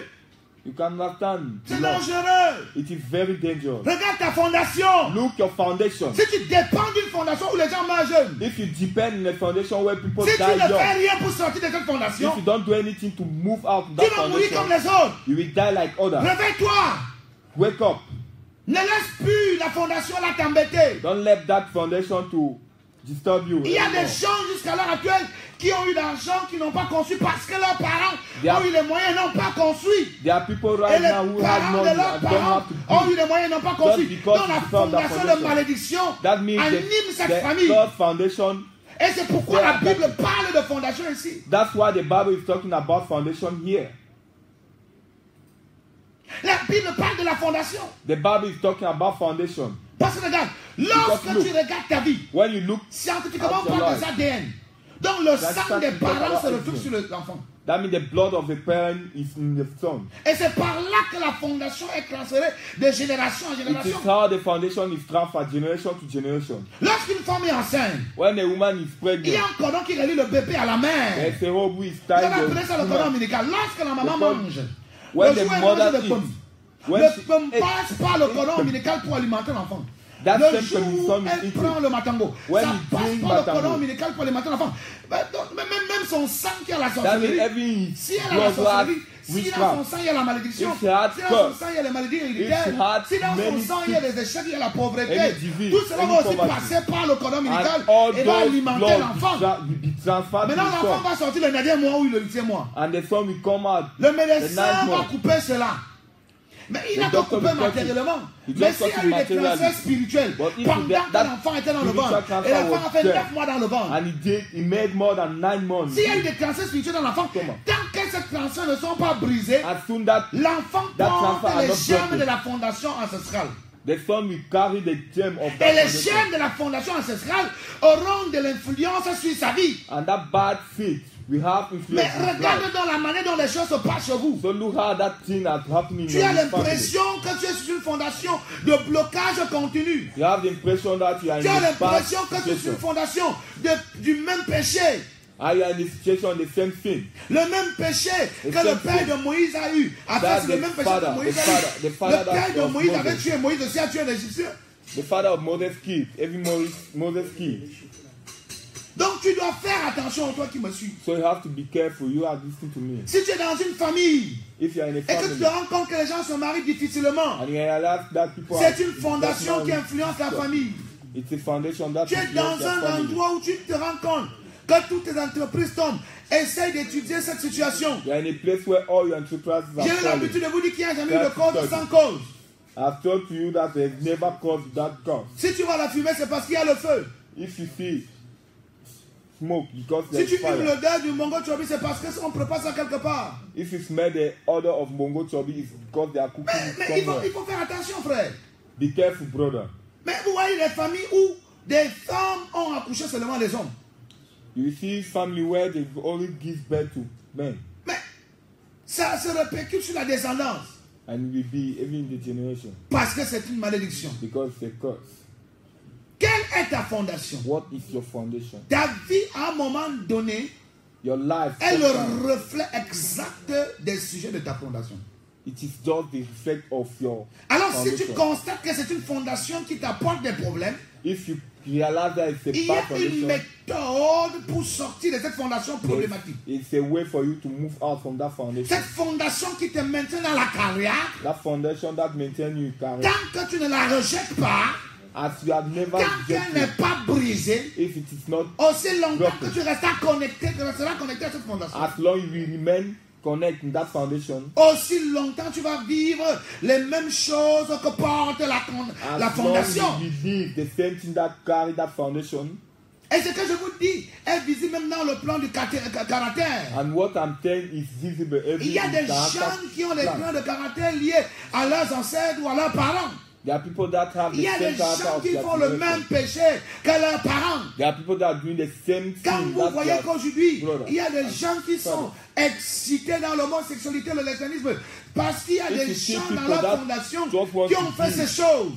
You can understand. C'est the Lord. dangereux. It is very dangerous. Regarde ta fondation. Look your foundation. Si tu dépends d'une fondation où les gens meurent jeunes, If you depend on a foundation where people si tu die ne fais young, rien pour sortir de cette fondation, if you don't do anything to move out of tu that vas mourir comme foundation, les autres. you will die like others. Réveille-toi. Wake up. Ne laisse plus la fondation là t'embêter. Don't let that foundation to disturb you. Il y a anymore. des gens jusqu'à l'heure actuelle qui ont eu l'argent, qui n'ont pas construit parce que leurs parents They ont eu les moyens, n'ont pas construit. There are people Et right les now who have parents money de leurs and don't parents have to ont eu build. les moyens, n'ont pas construit. because Donc la it's from that fondation de foundation. malédiction That means anime cette the famille. God's foundation. Et c'est pourquoi they la are Bible parle de fondation ici. That's why the Bible is talking about foundation here. La Bible parle de la fondation. The Bible is talking about foundation. Parce que regarde, lorsque Because tu regardes ta vie, When you look, scientifiquement on That's parle your des ADN. Donc le sang des scientific parents se ADN. retrouve sur l'enfant. that means the blood of the parent is in the son. Et c'est par là que la fondation est transférée de génération en It is génération. how the foundation is transferred generation to generation. Lorsqu'une femme est enceinte, When a woman is il y pregnant, a un cordon qui relie le bébé à la mère. there's a rope who is Vous avez tied appelé ça le the cordon woman. ombilical. Lorsque la maman cordon- mange, When le the jour elle mother mange le eats, pomme. when Le she pomme eats, passe par le cordon ombilical pour alimenter l'enfant. That Le same jour thing où son elle eating. prend le matango, When ça he passe drink par le matango. cordon ombilical pour alimenter l'enfant. Donc, même son sang qui a la That means sorcellerie, every si elle a la blood will have sorcellerie, si dans son witchcraft. sang il y a la malédiction, If she had si dans son curse, sang il y a les maladies if héréditaires, she had si dans son many sang il y a les échecs, il y a la pauvreté, any disease, tout cela any va aussi poverty. passer par le cordon ombilical And all et va those alimenter blood l'enfant. will be transferred to Maintenant the l'enfant son. va sortir le 9e mois ou le 8e mois. And the son will come out. Le The médecin ninth va month. couper cela. Mais il The n'a pas doctor coupé will cut it. matériellement. He Mais just s'il y cut a it eu des materially. transferts spirituels, But if pendant that- que l'enfant était dans le spiritual ventre, transfer et l'enfant was a fait there, 9 mois dans le ventre. And he made more than 9 months. S'il y a eu des transferts spirituels dans l'enfant, Comment? tant que ces transferts ne sont pas brisés, As soon that l'enfant That porte transfer are les not germes broken. de la fondation ancestrale. the son will carry the gem of Et that les foundation. germes de la fondation ancestrale auront de l'influence sur sa vie. And that bad seed will have Mais influence in his regarde life. dans la manière dont les choses se passent chez vous. So look how that thing has happened in Tu your as family. l'impression que tu es sur une fondation de blocage continu. You have the impression that you are Tu in as a bad l'impression que tu es sur une situation. fondation du même péché. Are you in a situation the same thing? Le même péché que same le père thing. de Moïse a eu. Après, That c'est le the même péché father- que Moïse the a father- eu. the father Le père de of Moïse avait Moses. tué Moïse aussi, a tué l'Égyptien. The father of Moses killed. Every Moses killed. Donc tu dois faire attention, toi qui me suis. So you have to be careful. You are listening to me. Si tu es dans une famille If you are in a et que tu family te rends compte que les gens se marient difficilement, and you realize that people c'est are une fondation qui influence la famille. It's a foundation that Tu es influences dans your un family. endroit où tu te rends compte que toutes tes entreprises tombent. Essaye d'étudier cette situation. You are in a place where all your enterprises J'ai are eu l'habitude falling. de vous dire qu'il n'y a jamais eu de cause sans cause. I've told to you that they've never caused that cause. Si tu vois la fumée, c'est parce qu'il y a le feu. If you see smoke, because Si there's tu fumes fire. l'odeur du mongo chobi, c'est parce qu'on prépare ça quelque part. If you smell the odor of Mongo Chobi, it's because they are cooking it Mais il somewhere. faut faire attention, frère. Be careful, brother. Mais vous voyez les familles où des femmes ont accouché seulement les hommes. You see family where they only give birth to men, Mais ça se répercute sur la descendance. and it will be even in the generation Parce que c'est une malédiction. because it's a curse. Quelle est ta fondation? What is your foundation? Ta vie, à un moment donné, Your life. est sometimes, le reflet exact des sujets de ta fondation. it is just the effect of your Alors, si tu foundation. constates que c'est une fondation qui t'apporte des problèmes, If you realize that it's il a y a bad une foundation, méthode pour sortir de cette fondation problématique. it's a way for you to move out from that foundation. Cette fondation qui te maintient dans la carrière, That foundation that maintains you career. tant que tu ne la rejettes pas, As you have never tant qu'elle n'est rejected, pas brisée, if it is not, aussi longtemps Broken. que tu resteras connecté, que tu resteras connecté à cette fondation, as long as you remain connected in that foundation, aussi longtemps tu vas vivre les mêmes choses que porte la as long fondation. as you believe the same thing that carry that foundation, Et ce que je vous dis est visible même dans le plan du caractère. and what I'm saying is visible every Il y a des gens qui ont les plans de caractère liés à leurs ancêtres ou à leurs parents. There are people that have Il the y a same des character gens of qui their font le generation. même péché que leurs parents. There are people that are doing the same Quand thing vous that voyez their qu'aujourd'hui, brother. il y a des gens qui sont excités dans l'homosexualité, le lesbianisme, parce qu'il y a If des you see gens dans people leur that fondation don't want qui ont to fait do. ces choses.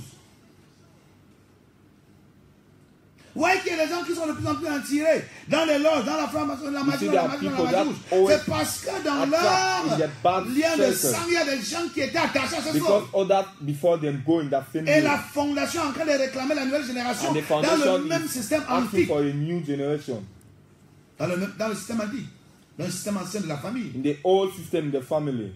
Vous voyez qu'il y a des gens qui sont de plus en plus attirés dans les loges, dans la franc-maçonnerie, la magie, see la there are magie, people la that magie. always C'est parce que dans attract in their leur bad lien de circle. sang, il y a des gens qui étaient attachés à ce Because sort. others before them go in that same Et way. la fondation est en train de réclamer la nouvelle génération And the dans le foundation même is système asking antique, for a new generation. dans le système antique, dans le système ancien de la famille. In the old system, the family,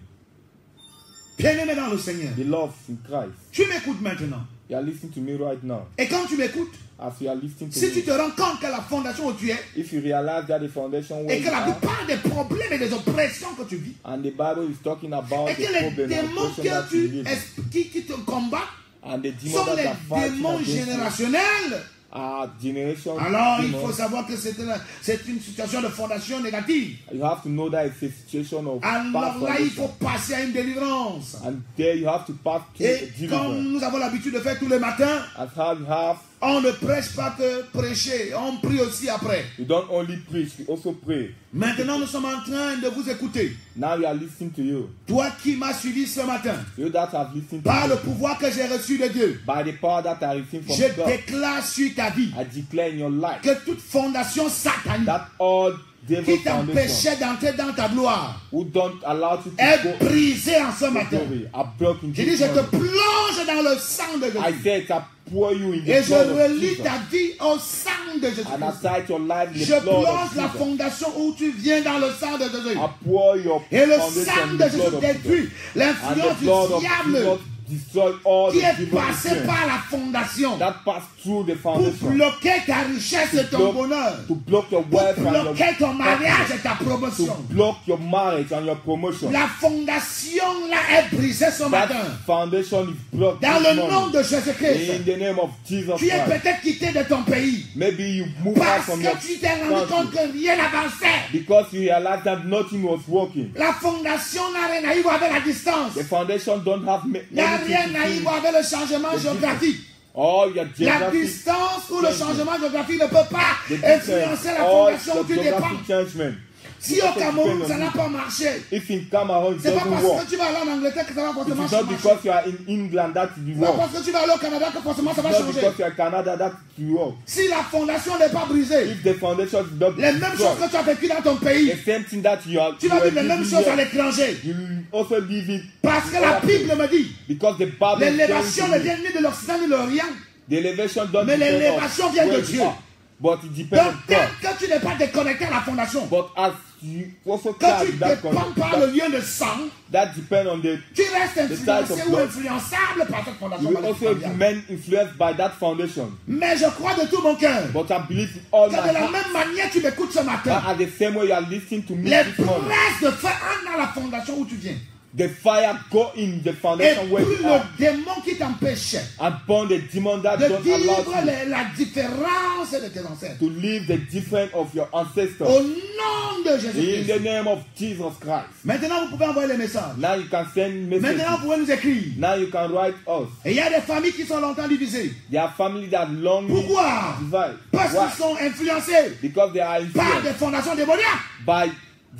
Bien-aimé dans le Seigneur, the love in Christ. tu m'écoutes maintenant. You are listening to me right now. Et quand tu m'écoutes, As you are listening to si tu me, te rends compte que la fondation où tu es, if you realize that the foundation where et que you la are, plupart des problèmes et des oppressions que tu vis, and the Bible is talking about et the que les problem démons and that you live, qui te combattent and the demons sont that les are fighting démons against you générationnels, are generation alors il faut demons. savoir que c'est une situation de fondation négative. You have to know that it's a situation of bad Alors là, il foundation. faut passer à une délivrance. And there you have to pass through a Et comme deliverance. nous avons l'habitude de faire tous les matins, As how you have, on ne prêche pas que prêcher, on prie aussi après. you don't only preach, you also pray. Maintenant, nous sommes en train de vous écouter. Now we are listening to you. Toi qui m'as suivi ce matin, You that have listened to par le me, pouvoir que j'ai reçu de Dieu, by the power that I received from je God, déclare sur ta vie I declare in your life que toute fondation satanique that all devil qui foundation t'empêchait d'entrer dans ta gloire who don't allow you to est go brisée en ce to matin. glory are broken. Je dis, je te plonge dans le sang de I Jésus. said I pour you in the Et je blood of relie Jesus. ta vie au sang de Jésus. And I cite your life in Je the blood plonge of la Jesus. fondation où tu viens dans le sang de Jésus. I pour your Et le foundation sang in de the blood Jésus of détruit Jesus. And l'influence the blood du of diable Jesus destroy all qui the est evil passé influence par la fondation that pass through the pour foundation bloquer ta richesse et ton block- bonheur, to block your pour wealth and your bloquer ton mariage et happiness, ta to promotion. block your marriage and your promotion. La fondation là est brisée ce That matin. foundation is blocked Dans this le nom morning. de Jésus-Christ. In the name of Jesus Tu es Christ. peut-être quitté de ton pays Maybe you move out parce from your que tu t'es rendu compte country que rien n'avançait. because you realized that nothing was working. La fondation n'a rien à y voir avec la distance. The foundation don't have N'a rien anything à y to voir avec le changement géographique. all your La geographic distance ou le changement. changement géographique ne peut pas the influencer la all fondation où the tu dépends. geographic changement. Si au Cameroun ça n'a pas marché, If in Cameroon it c'est pas doesn't parce work, que tu vas aller en Angleterre que ça va it forcément is not changer. because you are in England that it will C'est pas work. parce que tu vas aller au Canada que forcément ça va It's not changer. because you are in Canada that it will work. Si la fondation n'est pas brisée, If the foundation is not les mêmes choses que destroyed, tu as vécues dans ton pays, the same thing that you are tu vas you are vivre les mêmes living choses à here, l'étranger. you will also live it Parce que la Bible me dit, because the Bible is l'élévation ne telling vient ni de l'Occident ni de l'Orient. the elevation don't Mais depend l'élévation on vient de where Dieu. you are, but it depends Donc, on God. tant que tu n'es pas déconnecté à la fondation, But as you also que carry tu that dépends par le lien de sang, that depend on the tu restes The type influencé of ou blood. influençable par cette fondation. you will maléfique also familiale. remain influenced by that foundation. Mais je crois de tout mon cœur But I believe in all que my de la heart même manière tu m'écoutes ce that matin, at the same way you are listening to me les this morning, presses de feu entrent dans la fondation où tu viens. the fire go in the Et foundation where puis you le are démon qui t'empêchait and burn the demon that de don't allow vivre you la différence de tes ancêtres. to live the different of your ancestors. Au nom de In Jésus-Christ. the name of Jesus Christ. Maintenant, vous pouvez envoyer les messages. Now you can send Maintenant, messages. vous pouvez nous écrire. Now you can write us. Et il y a des familles qui sont longtemps divisées. There are families that long Pourquoi? divide. Parce Why? qu'ils sont influencés Because they are par influenced des fondations démoniaques. by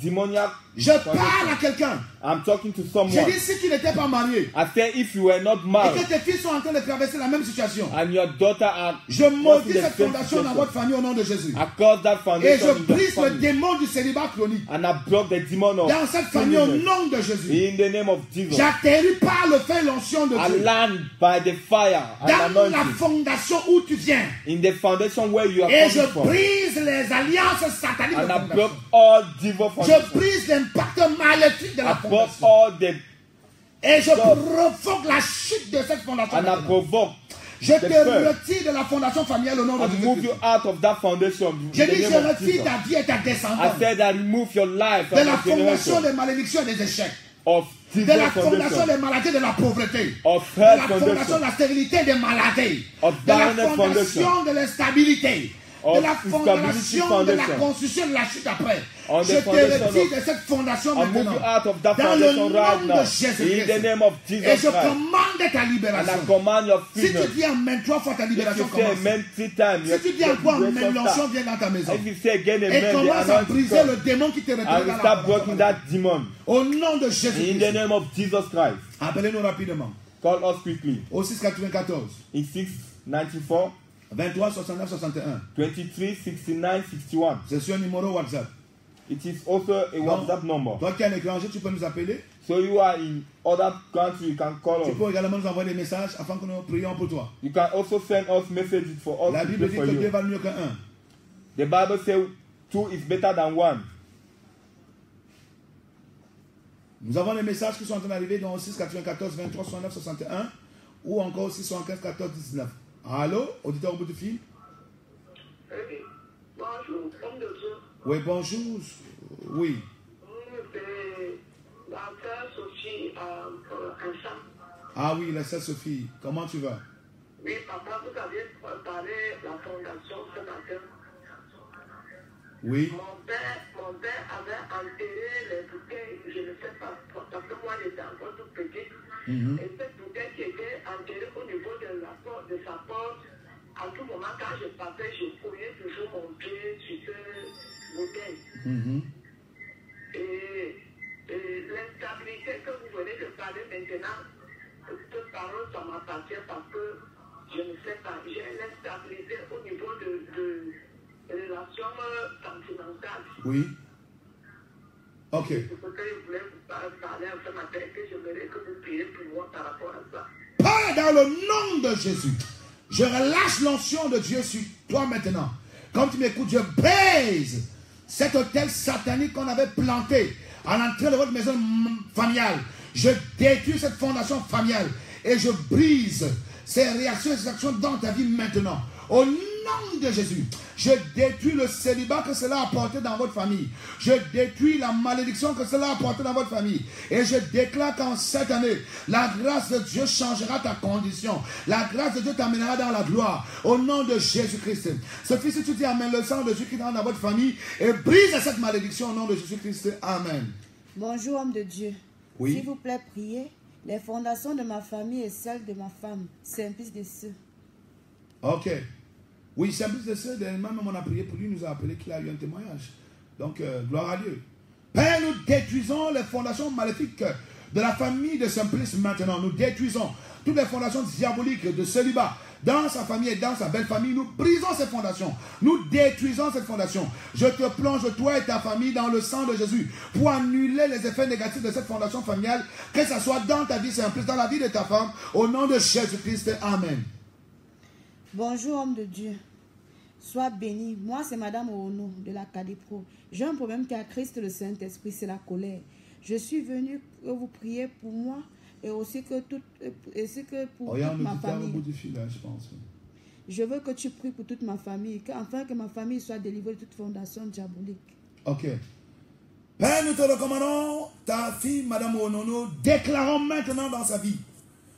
demoniac. Je parle à quelqu'un. I'm talking to J'ai someone. dit si tu n'étais pas marié I say if you were not et married que tes filles sont en train de traverser la même situation, and your daughter are je maudis the cette same fondation dans situation, votre famille au nom de Jésus. I cause that Et foundation je in that brise le family. démon du célibat chronique And I block the demon of dans cette famille au loneliness. nom de Jésus. In the name of Jesus. J'atterris par le feu et l'onction de I Dieu land by the fire and dans la anointing. fondation où tu viens. In the foundation where you are Et je coming from. brise les alliances sataniques de And I fondation. block all devil Je foundation. brise l'impact maléfique de I la block fondation. all the Et je provoque la chute de cette fondation. and I maintenant. provoke Je the te fire. retire de la fondation familiale au nom de and move Jésus. you out of that foundation. In Je the dis, je name of retire Jesus. ta vie et ta I descendance said I remove your life de and la your fondation generation des malédictions et des échecs, of de devil la fondation foundation, des maladies et de la pauvreté, of de health la fondation foundation, de la stérilité et des maladies, of de la barrenness fondation foundation, de l'instabilité, de la fondation, de la construction de la chute après. Je te retire de cette fondation maintenant. Dans le nom de Jésus-Christ. Et je commande ta libération. Si tu dis amen 3 fois, ta libération commence. Si tu dis encore amen, l'onction vient dans ta maison. Et commence à briser le démon qui te retient dans la maison. Au nom de Jésus-Christ. Appelez-nous rapidement. Call us quickly. Au 694. In 694 23 69 61. 23 69 61. C'est sur un numéro WhatsApp. It is also a WhatsApp number. Toi qui es un étranger, tu peux nous appeler. So you are in other country, you can call us. Tu peux également nous envoyer des messages afin que nous prions pour toi. You can also send us messages for us. La Bible dit que 2 valent mieux que 1. The Bible says 2 is better than 1. Nous avons des messages qui sont en train d'arriver dans 6 94 23 69 61 ou encore 6 75 14 19. Allô, auditeur au bout du fil? Oui, bonjour, homme de Dieu. Oui, bonjour. Oui. C'est la sœur Sophie Enchant. Ah oui, la sœur Sophie. Comment tu vas? Oui, papa, vous avez préparé la fondation ce matin. Oui. Mon père avait enterré les bouteilles, je ne sais pas, parce que moi j'étais encore tout petit. Et cette bouteille qui était enterrée au niveau de sa porte, à tout moment quand je passais, je courais toujours mon pied sur cette bouteille. Et l'instabilité que vous venez de parler maintenant, cette parole, ça m'appartient parce que je ne sais pas, j'ai l'instabilité au niveau de relation sentimentale. Oui. Ok. C'est ce que je voulais vous parler ce matin, que j'aimerais que vous priez pour moi par rapport à ça. Père, dans le nom de Jésus, je relâche l'onction de Dieu sur toi maintenant. Comme tu m'écoutes, je brise cet hôtel satanique qu'on avait planté à l'entrée de votre maison familiale. Je détruis cette fondation familiale et je brise ces réactions et ces actions dans ta vie maintenant. Au nom de Jésus, je détruis le célibat que cela a apporté dans votre famille. Je détruis la malédiction que cela a apporté dans votre famille. Et je déclare qu'en cette année, la grâce de Dieu changera ta condition. La grâce de Dieu t'amènera dans la gloire. Au nom de Jésus-Christ. Sophie, si tu dis amen, le sang de Jésus-Christ dans votre famille et brise cette malédiction au nom de Jésus-Christ. Amen. Bonjour, homme de Dieu. Oui. S'il vous plaît, priez. Les fondations de ma famille et celles de ma femme, Simplice de ceux. Ok. Oui, Simplice de ceux, même on a prié pour lui, nous a appelé qu'il a eu un témoignage. Donc, gloire à Dieu. Père, nous détruisons les fondations maléfiques de la famille de Simplice maintenant. Nous détruisons toutes les fondations diaboliques de célibat dans sa famille et dans sa belle famille. Nous brisons ces fondations. Nous détruisons cette fondation. Je te plonge, toi et ta famille, dans le sang de Jésus pour annuler les effets négatifs de cette fondation familiale, que ce soit dans ta vie Simplice, dans la vie de ta femme, au nom de Jésus-Christ. Amen. Bonjour, homme de Dieu. Sois béni. Moi, c'est Madame Ono de la Cadipro. J'ai un problème qui a Christ le Saint-Esprit, c'est la colère. Je suis venue vous prier pour moi et aussi que pour toute ma famille. Au bout du fil, là, je pense. Je veux que tu pries pour toute ma famille, afin que ma famille soit délivrée de toute fondation diabolique. Ok. Père, nous te recommandons ta fille, Madame Onono, déclarons maintenant dans sa vie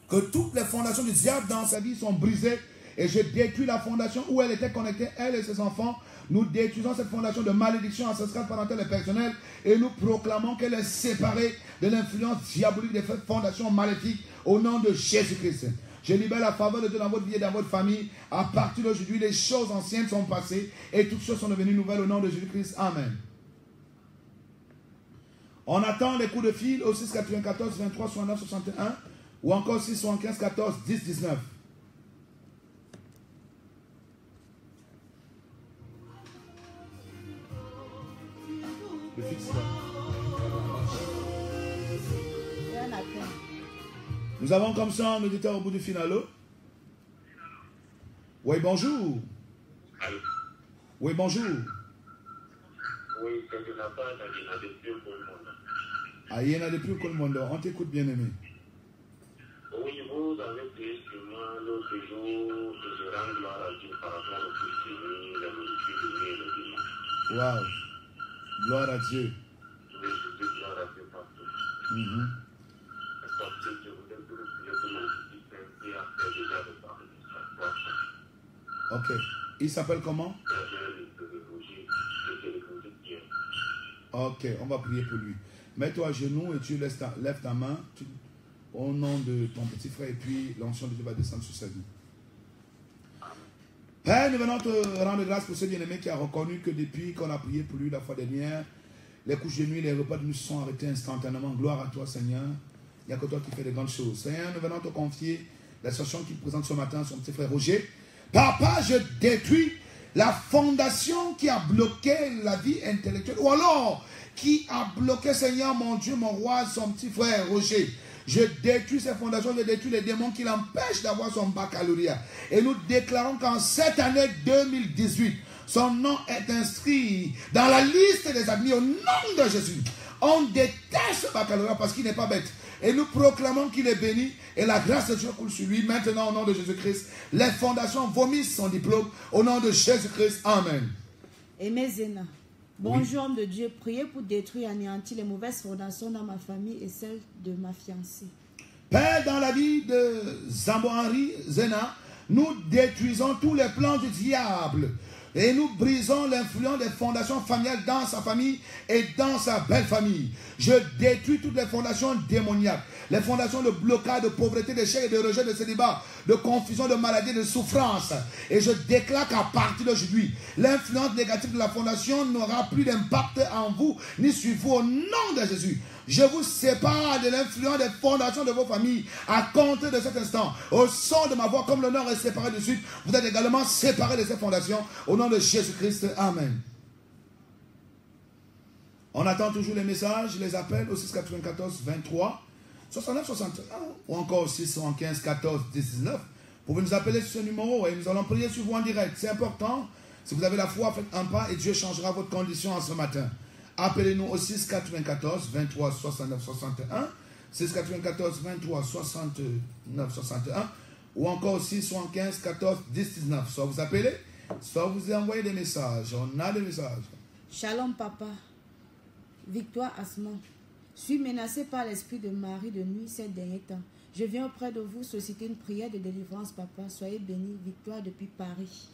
que toutes les fondations du diable dans sa vie sont brisées. Et je détruis la fondation où elle était connectée, elle et ses enfants. Nous détruisons cette fondation de malédiction ancestrale, parentale et personnelle. Et nous proclamons qu'elle est séparée de l'influence diabolique des fondations maléfiques au nom de Jésus-Christ. Je libère la faveur de Dieu dans votre vie et dans votre famille. À partir d'aujourd'hui, les choses anciennes sont passées et toutes choses sont devenues nouvelles au nom de Jésus-Christ. Amen. On attend les coups de fil au 6 94 23 69 61 ou encore 6 75 14 10 19. Le fixe là. Nous avons comme ça un auditeur au bout du fil. Allô? Oui, bonjour. Allô? Oui, bonjour. Oui, c'est de la part de depuis tout le monde. Ah, il y en a depuis tout le monde. On t'écoute, bien aimé. Oui, vous avez prié sur moi l'autre jour que je rends gloire à Dieu par rapport au Christ, la nourriture de nuit et le dimanche. Waouh. Gloire à Dieu. Oui, je dis gloire à Dieu partout. Parce que je voulais vous prier pour mon petit frère qui a fait déjà le parler de sa poche. Ok. Il s'appelle comment? Je l'écoute bien. Ok, on va prier pour lui. Mets-toi à genoux et tu lèves ta main au nom de ton petit frère et puis l'onction de Dieu va descendre sur sa vie. Père, nous venons te rendre grâce pour ce bien-aimé qui a reconnu que depuis qu'on a prié pour lui la fois dernière, les couches de nuit, les repas de nuit se sont arrêtés instantanément. Gloire à toi, Seigneur. Il n'y a que toi qui fais de grandes choses. Seigneur, nous venons te confier la situation qu'il présente ce matin, son petit frère Roger. Papa, je détruis la fondation qui a bloqué la vie intellectuelle. Ou alors, qui a bloqué, Seigneur, mon Dieu, mon roi, son petit frère Roger. Je détruis ces fondations, je détruis les démons qui l'empêchent d'avoir son baccalauréat. Et nous déclarons qu'en cette année 2018, son nom est inscrit dans la liste des admis au nom de Jésus. On déteste ce baccalauréat parce qu'il n'est pas bête. Et nous proclamons qu'il est béni et la grâce de Dieu coule sur lui. Maintenant, au nom de Jésus-Christ, les fondations vomissent son diplôme. Au nom de Jésus-Christ, Amen. Aimé Zéna, bonjour homme de Dieu, priez pour détruire et anéantir les mauvaises fondations dans ma famille et celle de ma fiancée. Père, dans la vie de Zambo-Henri Zéna, nous détruisons tous les plans du diable. Et nous brisons l'influence des fondations familiales dans sa famille et dans sa belle famille. Je détruis toutes les fondations démoniaques. Les fondations de blocage, de pauvreté, d'échec et de rejet, de célibat, de confusion, de maladie, de souffrance. Et je déclare qu'à partir d'aujourd'hui, l'influence négative de la fondation n'aura plus d'impact en vous, ni sur vous, au nom de Jésus. Je vous sépare de l'influence des fondations de vos familles à compter de cet instant. Au son de ma voix, comme le nord est séparé du sud, vous êtes également séparés de ces fondations. Au nom de Jésus-Christ, Amen. On attend toujours les messages, les appels au 694 23 69 61 ou encore au 615 14 19. Vous pouvez nous appeler sur ce numéro et nous allons prier sur vous en direct. C'est important. Si vous avez la foi, faites un pas et Dieu changera votre condition en ce matin. Appelez-nous au 694 23 69 61, 694 23 69 61 ou encore au 615 14 10 19. Soit vous appelez, soit vous envoyez des messages. On a des messages. Shalom papa, Victoire Asman. Je suis menacé par l'esprit de mari de nuit ces derniers temps. Je viens auprès de vous solliciter une prière de délivrance papa. Soyez bénis, Victoire depuis Paris.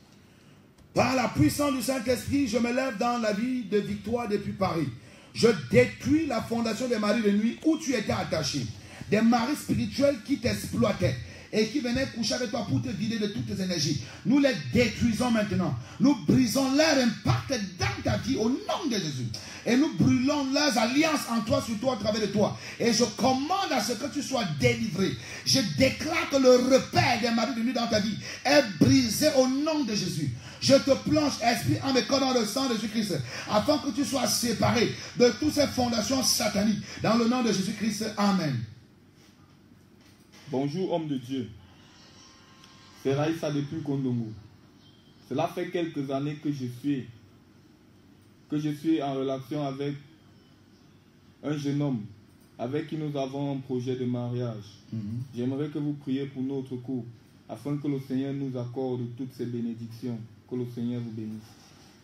Par la puissance du Saint-Esprit, je me lève dans la vie de Victoire depuis Paris. Je détruis la fondation des maris de nuit où tu étais attaché. Des maris spirituels qui t'exploitaient et qui venaient coucher avec toi pour te vider de toutes tes énergies. Nous les détruisons maintenant. Nous brisons leur impact dans ta vie au nom de Jésus. Et nous brûlons leurs alliances en toi, sur toi, au travers de toi. Et je commande à ce que tu sois délivré. Je déclare que le repère des maris de nuit dans ta vie est brisé au nom de Jésus. Je te plonge, esprit, en me codant le sang de Jésus-Christ, afin que tu sois séparé de toutes ces fondations sataniques. Dans le nom de Jésus-Christ, Amen. Bonjour, homme de Dieu. C'est Raïssa depuis Kondongo. Cela fait quelques années que je suis en relation avec un jeune homme avec qui nous avons un projet de mariage. J'aimerais que vous priez pour notre couple, afin que le Seigneur nous accorde toutes ces bénédictions. Que le Seigneur vous bénisse.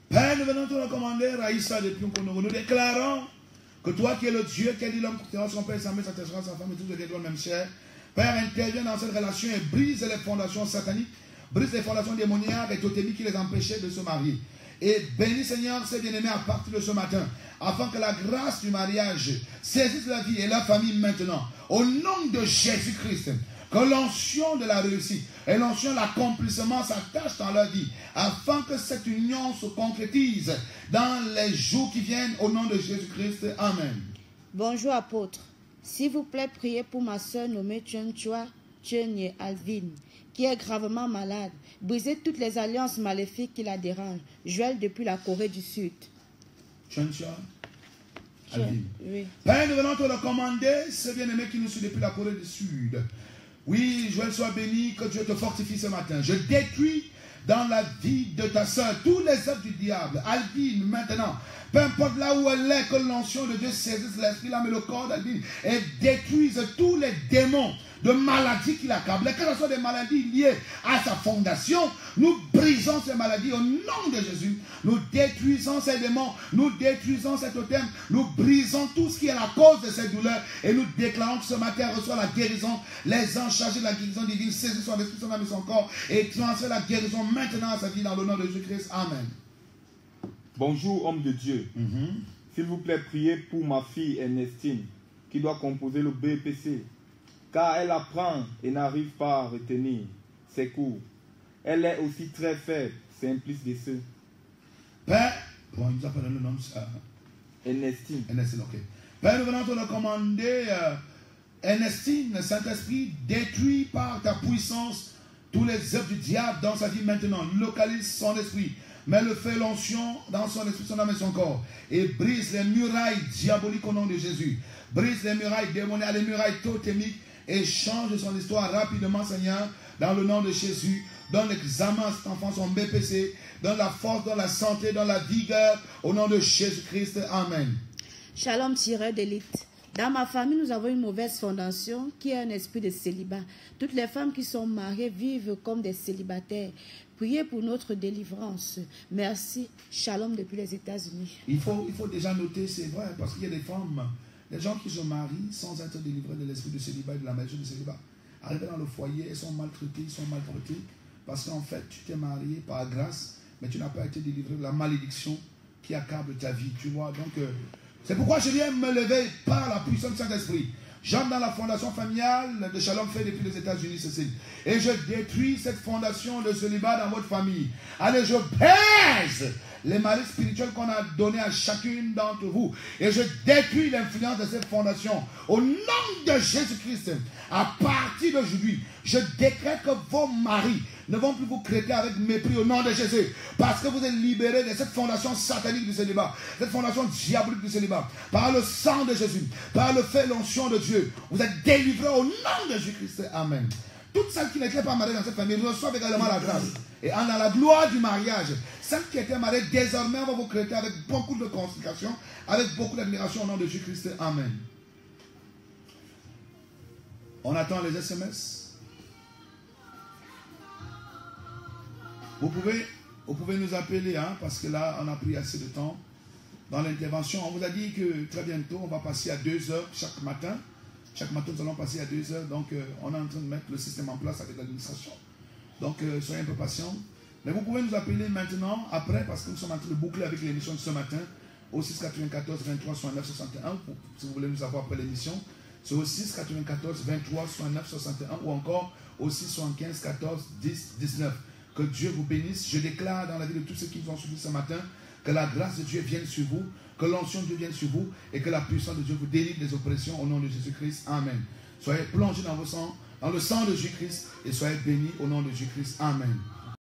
Père, nous venons te recommander, Raïssa depuis Kondongo. Nous déclarons que toi qui es le Dieu qui a dit l'homme qui son père, sa mère, sa tâchera, sa femme et tout le même chair, Père, intervient dans cette relation et brise les fondations sataniques, brise les fondations démoniaques et totémiques qui les empêchaient de se marier. Et bénis, Seigneur, ces bien-aimés à partir de ce matin, afin que la grâce du mariage saisisse la vie et la famille maintenant. Au nom de Jésus-Christ, que l'onction de la réussite et l'onction de l'accomplissement s'attachent dans leur vie, afin que cette union se concrétise dans les jours qui viennent, au nom de Jésus-Christ. Amen. Bonjour apôtre. S'il vous plaît, priez pour ma soeur nommée Chunchua Chenye Alvin, qui est gravement malade. Brisez toutes les alliances maléfiques qui la dérangent. Joël depuis la Corée du Sud. Chunchua Alvin. Oui. Père, nous venons te recommander ce bien-aimé qui nous suit depuis la Corée du Sud. Oui, Joël, sois béni, que Dieu te fortifie ce matin. Je détruis dans la vie de ta soeur tous les œuvres du diable. Alvin, maintenant, peu importe là où elle est, que l'onction de Dieu saisisse l'esprit, l'âme et le corps d'Alvin et détruise tous les démons de maladies qui l'accablent, que ce soit des maladies liées à sa fondation, nous brisons ces maladies au nom de Jésus. Nous détruisons ces démons, nous détruisons cet totem, nous brisons tout ce qui est la cause de ces douleurs et nous déclarons que ce matin reçoit la guérison. Les anges chargés de la guérison divine saisissent son esprit, son âme et son corps et transfèrent la guérison maintenant à sa vie dans le nom de Jésus-Christ. Amen. Bonjour, homme de Dieu. S'il vous plaît, priez pour ma fille Ernestine, qui doit composer le BPC, car elle apprend et n'arrive pas à retenir ses cours. Elle est aussi très faible, simplice de ceux. Père, bon, il nous a pas donné le nom de ça. Ernestine. Ernestine, ok. Père, nous venons te recommander, Ernestine, Saint-Esprit, détruit par ta puissance tous les œuvres du diable dans sa vie maintenant. Localise son esprit. Mets le feu, l'onction dans son esprit, son âme et son corps. Et brise les murailles diaboliques au nom de Jésus. Brise les murailles démoniaques, les murailles totémiques. Et change son histoire rapidement, Seigneur, dans le nom de Jésus. Donne l'examen à cet enfant, son BPC. Donne la force, donne la santé, donne la vigueur. Au nom de Jésus-Christ. Amen. Shalom, tireur d'élite. Dans ma famille, nous avons une mauvaise fondation qui est un esprit de célibat. Toutes les femmes qui sont mariées vivent comme des célibataires. Priez pour notre délivrance. Merci. Shalom depuis les États-Unis. Il faut déjà noter, c'est vrai, parce qu'il y a des femmes, des gens qui se marient sans être délivrés de l'esprit de célibat et de la maladie de célibat. Arrivés dans le foyer, elles sont maltraitées, ils sont maltraités, parce qu'en fait, tu t'es marié par grâce, mais tu n'as pas été délivré de la malédiction qui accable ta vie. Tu vois, donc, c'est pourquoi je viens me lever par la puissance du Saint-Esprit. J'entre dans la fondation familiale de Shalom fait depuis les États-Unis, ceci. Et je détruis cette fondation de célibat dans votre famille. Allez, je baise les maladies spirituelles qu'on a données à chacune d'entre vous. Et je détruis l'influence de cette fondation. Au nom de Jésus-Christ, à partir d'aujourd'hui, je décrète que vos maris ne vont plus vous traiter avec mépris au nom de Jésus. Parce que vous êtes libérés de cette fondation satanique du célibat, cette fondation diabolique du célibat. Par le sang de Jésus, par le fait l'onction de Dieu, vous êtes délivrés au nom de Jésus-Christ. Amen. Toutes celles qui n'étaient pas mariées dans cette famille reçoivent également la grâce. Et en la gloire du mariage, celles qui étaient mariées désormais vont vous traiter avec beaucoup de consécration, avec beaucoup d'admiration au nom de Jésus-Christ. Amen. On attend les SMS. Vous pouvez nous appeler, hein, parce que là, on a pris assez de temps dans l'intervention. On vous a dit que très bientôt, on va passer à 2 heures chaque matin. Chaque matin, nous allons passer à 2 heures. Donc, on est en train de mettre le système en place avec l'administration. Donc, soyez un peu patients. Mais vous pouvez nous appeler maintenant, après, parce que nous sommes en train de boucler avec l'émission de ce matin, au 6 94 23 69 61, si vous voulez nous avoir après l'émission. C'est au 6 94 23 69 61 ou encore au 6 75 14 10 19. Que Dieu vous bénisse. Je déclare dans la vie de tous ceux qui nous ont suivis ce matin que la grâce de Dieu vienne sur vous, que l'onction de Dieu vienne sur vous et que la puissance de Dieu vous délivre des oppressions au nom de Jésus-Christ. Amen. Soyez plongés dans le sang de Jésus-Christ et soyez bénis au nom de Jésus-Christ. Amen.